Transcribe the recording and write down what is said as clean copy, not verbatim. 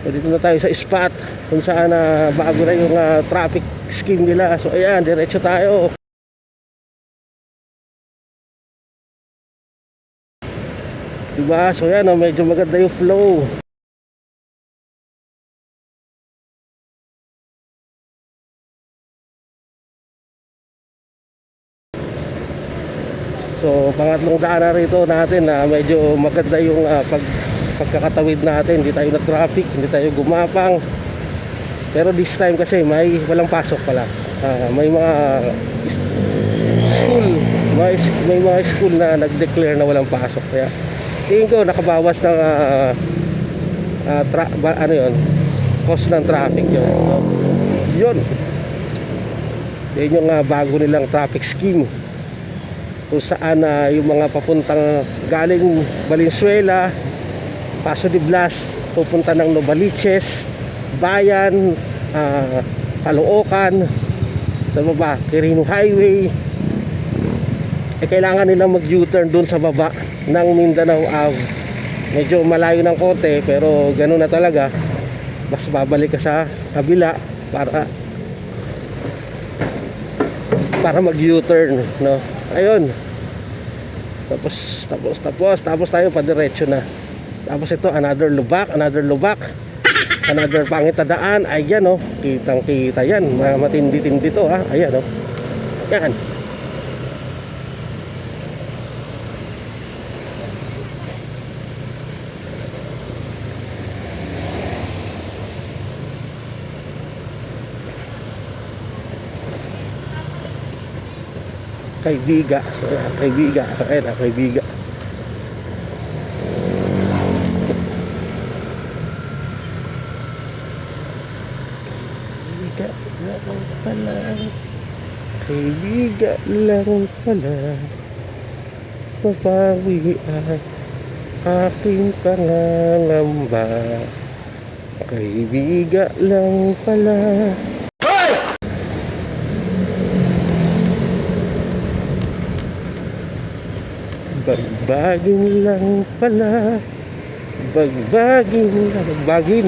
So dito na tayo sa spot kung saan bago na yung traffic scheme nila. So ayan, diretso tayo. Diba? So ayan, medyo maganda yung flow. So pangatlong daan na rito natin na medyo maganda yung pagkakatawid natin. Hindi tayo na traffic, hindi tayo gumapang. Pero this time kasi walang pasok pala. May mga school, may mga school na nag-declare na walang pasok. Kaya tingin ko nakabawas ng ano yun, cost ng traffic yun. So, yun yung bago nilang traffic scheme, kung saan yung mga papuntang galing Valenzuela, Paso de Blas, pupunta ng Novaliches, Bayan, Caloocan, tama ba, Quirino Highway, kailangan nilang mag-U-turn dun sa baba ng Mindanao Ave. Medyo malayo ng konti, pero ganun na talaga. Mas babalik ka sa kabila para mag-U-turn, no? Ayun. Tapos tayo padiretso na. Tapos ito, another lubak, another pangit na daan. Ayan, oh, kitang-kita yan. Matindi-tindi to, ha. Ayan, oh. Yan. Kaibiga. So, kaibiga. Ayan, kaibiga. Kaibiga lang pala, mapawi ang aking pangangamba. Kaibiga lang pala. Bagbagin lang pala. Bagbagin.